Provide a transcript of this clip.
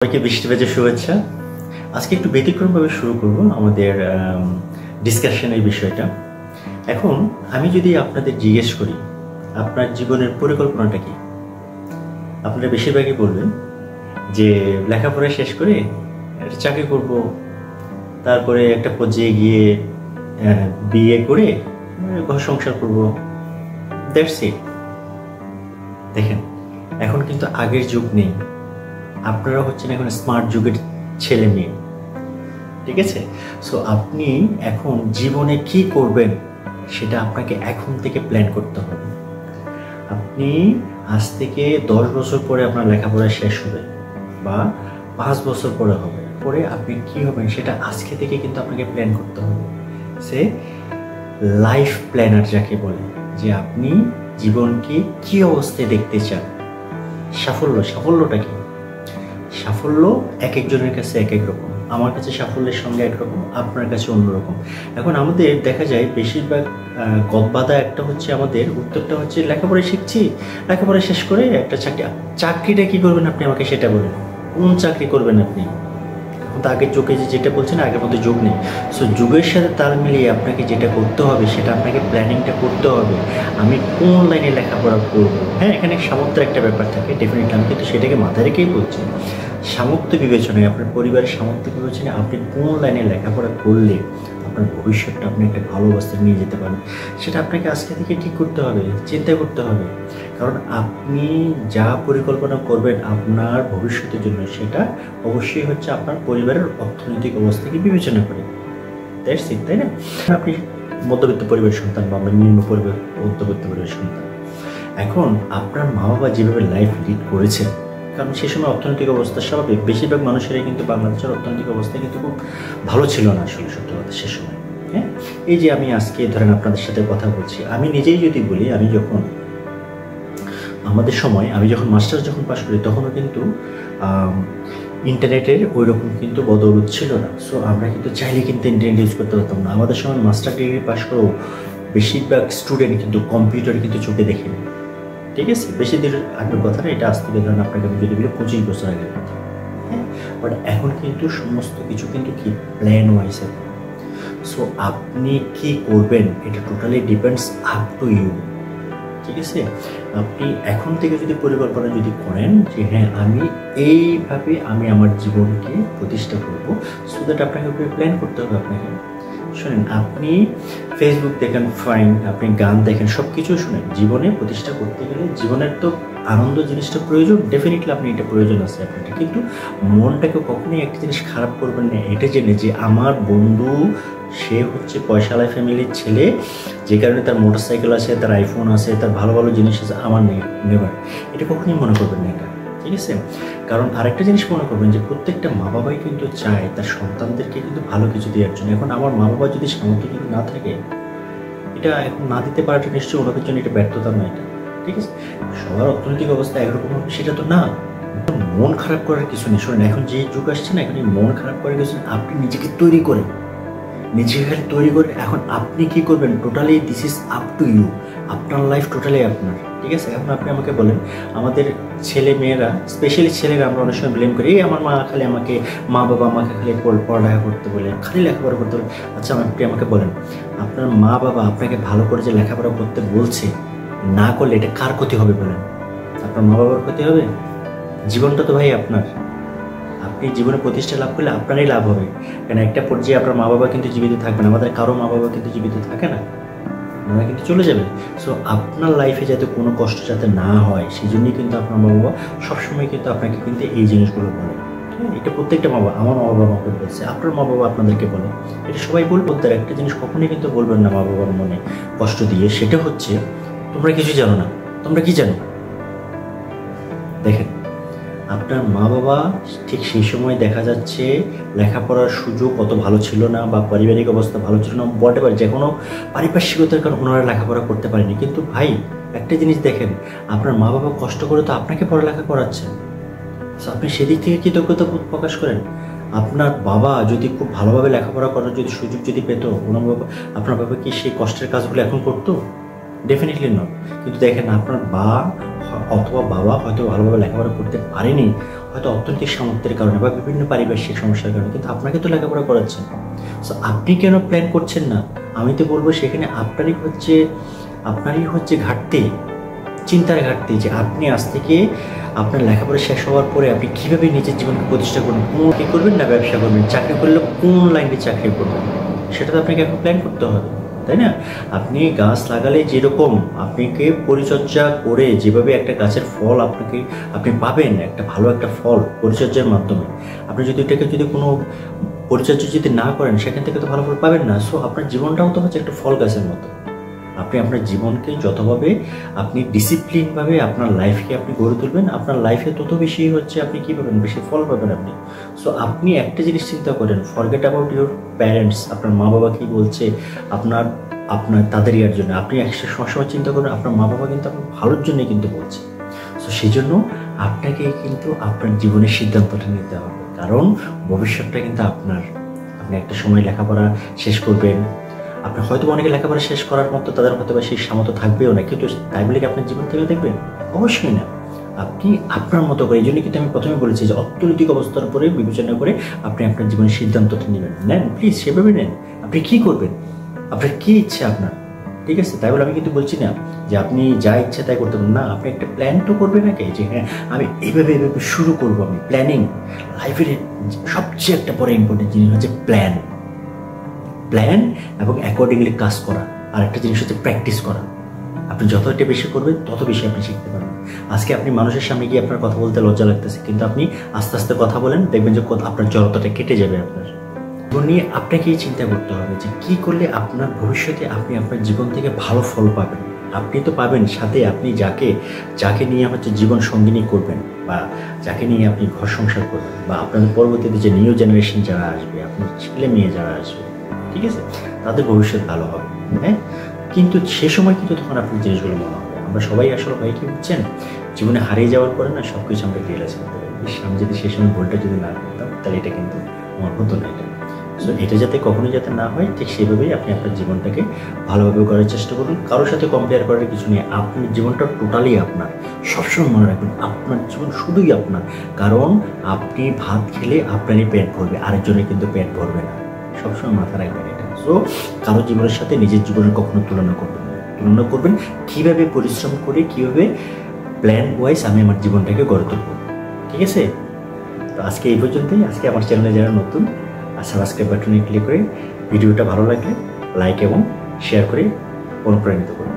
সবাইকে বৃষ্টি ভেজা শুভেচ্ছা। আজকে একটু ব্যতিক্রমভাবে শুরু করব আমাদের ডিসকাশনের বিষয়টা। এখন আমি যদি আপনাদের জিজ্ঞেস করি আপনার জীবনের পরিকল্পনাটা কি, আপনারা বেশিরভাগই বলবেন যে লেখাপড়া শেষ করে একটা চাকরি করব, তারপরে একটা পর্যায়ে গিয়ে বিয়ে করে ঘর সংসার করব, দ্যাটস ইট। দেখেন, এখন কিন্তু আগের যুগ নেই, আপনারা হচ্ছেন এখন স্মার্ট যুগের ছেলে মেয়ে, ঠিক আছে? সো আপনি এখন জীবনে কি করবেন সেটা আপনাকে এখন থেকে প্ল্যান করতে হবে। আপনি আজ থেকে 10 বছর পরে আপনার লেখাপড়া শেষ হবে বা 5 বছর পরে হবে, পরে আপনি কি হবেন সেটা আজকে থেকে কিন্তু আপনাকে প্ল্যান করতে হবে। সে লাইফ প্ল্যানার যাকে বলে, যে আপনি জীবনকে কি অবস্থায় দেখতে চান। সাফল্যটা কি? সাফল্য এক একজনের কাছে এক এক রকম। আমার কাছে সাফল্যের সঙ্গে একরকম, আপনার কাছে অন্যরকম। এখন আমাদের দেখা যায় বেশিরভাগ গদবাধা একটা হচ্ছে, আমাদের উত্তরটা হচ্ছে লেখাপড়া শিখছি, লেখাপড়া শেষ করে একটা চাকরিটা কি করবেন আপনি আমাকে সেটা বলেন। কোন চাকরি করবেন আপনি? এখন তো আগের যুগে যেটা বলছেন আগের মধ্যে যুগ নেই। সো যুগের সাথে তাল মিলিয়ে আপনাকে যেটা করতে হবে সেটা আপনাকে প্ল্যানিংটা করতে হবে। আমি কোন লাইনে লেখাপড়া করবো। হ্যাঁ, এখানে সামর্থ্যের একটা ব্যাপার থাকে ডেফিনেটলি, আমি কিন্তু সেটাকে মাথায় রেখেই বলছি। সামর্থ্য বিবেচনায়, আপনার পরিবারের সামর্থ্য বিবেচনায় আপনি কোন লাইনে লেখাপড়া করলে আপনার ভবিষ্যৎটা আপনি একটা ভালো অবস্থায় নিয়ে যেতে পারেন সেটা আপনাকে আজকে থেকে ঠিক করতে হবে, চিন্তা করতে হবে। কারণ আপনি যা পরিকল্পনা করবেন আপনার ভবিষ্যতের জন্য সেটা অবশ্যই হচ্ছে আপনার পরিবারের অর্থনৈতিক অবস্থাকে বিবেচনা করে। তাই না? আপনি মধ্যবিত্ত পরিবারের সন্তান বা আমরা নিম্ন মধ্যবিত্ত পরিবারের সন্তান। এখন আপনার মা বাবা যেভাবে লাইফ লিড করেছে, কারণ সে সময় অর্থনৈতিক অবস্থা স্বাভাবিক, বেশিরভাগ মানুষেরাই কিন্তু বাংলাদেশের অর্থনৈতিক অবস্থা কিন্তু খুব ভালো ছিল না আসলে, সত্যি কথা সে সময়। হ্যাঁ, এই যে আমি আজকে ধরেন আপনাদের সাথে কথা বলছি, আমি নিজেই যদি বলি, আমি যখন আমাদের সময় আমি যখন মাস্টার্স পাশ করি তখনও কিন্তু ইন্টারনেটের ওই রকম কিন্তু বদৌলত ছিল না। সো আমরা কিন্তু চাইলে কিন্তু ইন্টারনেট ইউজ করতে পারতাম না। আমাদের সময় মাস্টার ডিগ্রি পাশ করেও বেশিরভাগ স্টুডেন্ট কিন্তু কম্পিউটার কিন্তু চোখে দেখেনি, ঠিক আছে? বেশি দিনের আগের কথা না, এটা আজ থেকে ধরেন আপনাকে আমি যদি বলি 25 বছর আগের কথা। হ্যাঁ, বাট এখন কিন্তু সমস্ত কিছু কিন্তু কি প্ল্যান ওয়াইজ। সো আপনি কি করবেন এটা totally depends up to you, ঠিক আছে? আপনি এখন থেকে যদি পরিকল্পনা যদি করেন যে হ্যাঁ আমি এইভাবে আমি আমার জীবনকে প্রতিষ্ঠা করব, সো দ্যাট আপনাকে প্ল্যান করতে হবে। আপনাকে শোনেন, আপনি ফেসবুক দেখেন ফাইন, আপনি গান দেখেন, সব কিছু শুনেন, জীবনে প্রতিষ্ঠা করতে গেলে জীবনের তো আনন্দ জিনিসটা প্রয়োজন, ডেফিনেটলি আপনি এটা প্রয়োজন আছে আপনার, কিন্তু মনটাকে কখনোই একটা জিনিস খারাপ করবেন না এটা জেনে যে আমার বন্ধু সে হচ্ছে পয়সাওয়ালা ফ্যামিলির ছেলে, যে কারণে তার মোটরসাইকেল আছে, তার আইফোন আছে, তার ভালো ভালো জিনিস আছে, আমার নেবার, এটা কখনোই মনে করবেন না এটা, ঠিক আছে? কারণ আরেকটা জিনিস মনে করবেন যে প্রত্যেকটা মা বাবাই কিন্তু চায় তার সন্তানদেরকে কিন্তু ভালো কিছু দেওয়ার জন্য। এখন আমার মা বাবা যদি সামর্থ্য কিন্তু না থাকে, এটা এখন না দিতে পারাটা নিশ্চয়ই ওনাদের জন্য এটা ব্যর্থতা নয়, এটা ঠিক আছে? সবার অর্থনৈতিক অবস্থা একরকম হবে সেটা তো না। মন খারাপ করার কিছু নেই। শোনেন, এখন যে যুগ আসছে না, এখন মন খারাপ করার কিছু নেই। আপনি নিজেকে তৈরি করেন, নিজেকে তৈরি করে এখন আপনি কি করবেন totally this is up to you. আপনার লাইফ টোটালি আপনার, ঠিক আছে? এখন আপনি আমাকে বলেন, আমাদের ছেলে মেয়েরা, স্পেশালি ছেলেরা, আমরা অনেক সময় ব্লেম করি, এই আমার মা বাবা আমাকে খালি পড়ালেখা করতে বলে, খালি লেখাপড়া করতে বলে। আচ্ছা আপনি আমাকে বলেন, আপনার মা বাবা আপনাকে ভালো করে যে লেখাপড়া করতে বলছে, না করলে এটা কার ক্ষতি হবে বলেন? আপনার মা বাবার ক্ষতি হবে? জীবনটা তো ভাই আপনার, আপনি জীবনে প্রতিষ্ঠা লাভ করলে আপনারই লাভ হবে। কারণ একটা পর্যায়ে আপনার মা বাবা কিন্তু জীবিত থাকবে না, আমাদের কারো মা বাবা কিন্তু জীবিত থাকে না, ওনারা কিন্তু চলে যাবে। সো আপনার লাইফে যাতে কোনো কষ্ট যাতে না হয় সেই জন্যই কিন্তু আপনার মা বাবা সবসময় কিন্তু আপনাকে কিন্তু এই জিনিসগুলো বলে। হ্যাঁ, এটা প্রত্যেকটা মা বাবা, আমার মা বাবা আমাকে বলছে, আপনার মা বাবা আপনাদেরকে বলে, এটা সবাই বলবো। তার একটা জিনিস কখনোই কিন্তু বলবেন না মা বাবার মনে কষ্ট দিয়ে, সেটা হচ্ছে তোমরা কিছু জানো না। তোমরা কি জানো? দেখেন, আপনার মা বাবা ঠিক সেই সময় দেখা যাচ্ছে লেখাপড়ার সুযোগ অত ভালো ছিল না বা পারিবারিক অবস্থা ভালো ছিল না, বটেভার যে কোনো পারিপার্শ্বিকতার কারণে ওনারা লেখাপড়া করতে পারেনি। কিন্তু ভাই একটা জিনিস দেখেন, আপনার মা বাবা কষ্ট করে তো আপনাকে পড়ালেখা করাচ্ছেন। আপনি সেদিক থেকে কৃতজ্ঞতা প্রকাশ করেন। আপনার বাবা যদি খুব ভালোভাবে লেখাপড়া করার যদি সুযোগ যদি পেত, আপনার বাবা কি সেই কষ্টের কাজগুলো এখন করতো? Definitely not. কিন্তু দেখেন, আপনার অথবা বাবা হয়তো ভালোভাবে লেখাপড়া করতে পারেনি, হয়তো অর্থনৈতিক সামর্থ্যের কারণে বা বিভিন্ন পারিপার্শ্বিক সমস্যার কারণে, কিন্তু আপনাকে তো লেখাপড়া করাচ্ছেন। সো আপনি কেন প্ল্যান করছেন না? আমি তো বলবো সেখানে আপনারই হচ্ছে ঘাটতি, চিন্তার ঘাটতি, যে আপনি আজ থেকে আপনার লেখাপড়া শেষ হওয়ার পরে আপনি কীভাবে নিজের জীবনকে প্রতিষ্ঠা করবেন, কী করবেন না ব্যবসা করবেন, চাকরি করলে কোন লাইনে চাকরি করবেন, সেটা তো আপনাকে এখন প্ল্যান করতে হবে, তাই না? আপনি গাছ লাগালে যেরকম আপনাকে পরিচর্যা করে যেভাবে একটা গাছের ফল আপনি পাবেন, একটা ভালো একটা ফল পরিচর্যার মাধ্যমে, আপনি যদি এটাকে কোনো পরিচর্যা যদি না করেন সেখান থেকে তো ভালো ফল পাবেন না। সো আপনার জীবনটাও তো হচ্ছে একটা ফল গাছের মতো। আপনি আপনার জীবনকে যতভাবে আপনি ডিসিপ্লিনভাবে আপনার লাইফকে আপনি গড়ে তুলবেন, আপনার লাইফে তত বেশি হচ্ছে আপনি কী পাবেন, বেশি ফল পাবেন আপনি। সো আপনি একটা জিনিস চিন্তা করেন, ফরগেট অ্যাবাউট ইউর প্যারেন্টস, আপনার মা বাবা কী বলছে আপনার তাদের ইয়ার জন্য। আপনি সবসময় চিন্তা করেন আপনার মা বাবা কিন্তু আপনার ভালোর জন্যই কিন্তু বলছে। সো সেই জন্য আপনাকে কিন্তু আপনার জীবনের সিদ্ধান্তটা নিতে হবে, কারণ ভবিষ্যৎটা কিন্তু আপনার। আপনি একটা সময় লেখাপড়া শেষ করবেন, আপনি হয়তো অনেকে লেখাপড়া শেষ করার মতো তাদের হয়তো বা সেই সামর্থ্য থাকবেও না, কিন্তু তাই বলে কি আপনার জীবন থেকে দেখবেন? অবশ্যই না। আপনি আপনার মতো করে, এই জন্য কিন্তু আমি প্রথমে বলেছি যে অর্থনৈতিক অবস্থার উপরে বিবেচনা করে আপনি আপনার জীবনের সিদ্ধান্তটা নেন, প্লিজ সেভাবে নেন। আপনি কী করবেন, আপনার কী ইচ্ছে আপনার, ঠিক আছে? তাই বলে আমি কিন্তু বলছি না যে আপনি যা ইচ্ছে তাই করতে পারেন না, আপনি একটা প্ল্যান তো করবেন নাকি, যে হ্যাঁ আমি এইভাবে শুরু করবো। আমি প্ল্যানিং লাইফের সবচেয়ে একটা বড় ইম্পর্টেন্ট জিনিস হচ্ছে প্ল্যান এবং অ্যাকর্ডিংলি কাজ করা। আর একটা জিনিস হচ্ছে প্র্যাকটিস করা। আপনি যতটা বেশি করবেন তত বেশি আপনি শিখতে পারবেন। আজকে আপনি মানুষের সামনে গিয়ে আপনার কথা বলতে লজ্জা লাগতেছে, কিন্তু আপনি আস্তে আস্তে কথা বলেন, দেখবেন যে আপনার জড়তাটা কেটে যাবে। আপনার জীবন নিয়ে আপনাকেই চিন্তা করতে হবে যে কী করলে আপনার ভবিষ্যতে আপনি আপনার জীবন থেকে ভালো ফল পাবেন। আপনি তো পাবেন, সাথে আপনি যাকে নিয়ে হচ্ছে জীবন সঙ্গিনী করবেন, বা যাকে নিয়ে আপনি ঘর সংসার করবেন, বা আপনাদের পরবর্তীতে যে নিউ জেনারেশন যারা আসবে, আপনার ছেলে মেয়ে যারা আসবে, ঠিক আছে, তাদের ভবিষ্যৎ ভালো হবে। হ্যাঁ, কিন্তু সে সময় কিন্তু তখন আপনার জিনিসগুলো মনে হবে। আমরা সবাই আসলে হয় কি বুঝছেন, জীবনে হারিয়ে যাওয়ার পরে না সব কিছু আমরা রিয়েলাইজ করতে পারি, আমি যদি সে সময় ভুলটা যদি না করতাম তাহলে এটা কিন্তু আমার হতো না। সো এটা যাতে কখনোই যাতে না হয়, ঠিক সেভাবেই আপনি আপনার জীবনটাকে ভালোভাবে করার চেষ্টা করুন। কারোর সাথে কম্পেয়ার করার কিছু নেই। আপনার জীবনটা টোটালি আপনার। সবসময় মনে রাখবেন আপনার জীবন শুধুই আপনার, কারণ আপনি ভাত খেলে আপনারই পেট ভরবে, আরেকজনের কিন্তু পেট ভরবে না। সবসময় মাথা রাখবেন এটা। সো কারো জীবনের সাথে নিজের জীবনের কখনো তুলনা করবেন কীভাবে পরিশ্রম করে, কীভাবে প্ল্যান ওয়াইজ আমি আমার জীবনটাকে গড়ে তুলব। ঠিক আছে? তো আজকে এই পর্যন্তই। আজকে আমার চ্যানেলে যারা নতুন, সাবস্ক্রাইব বাটনে ক্লিক করে ভিডিওটা ভালো লাগলে লাইক এবং শেয়ার করে অনুপ্রাণিত করুন।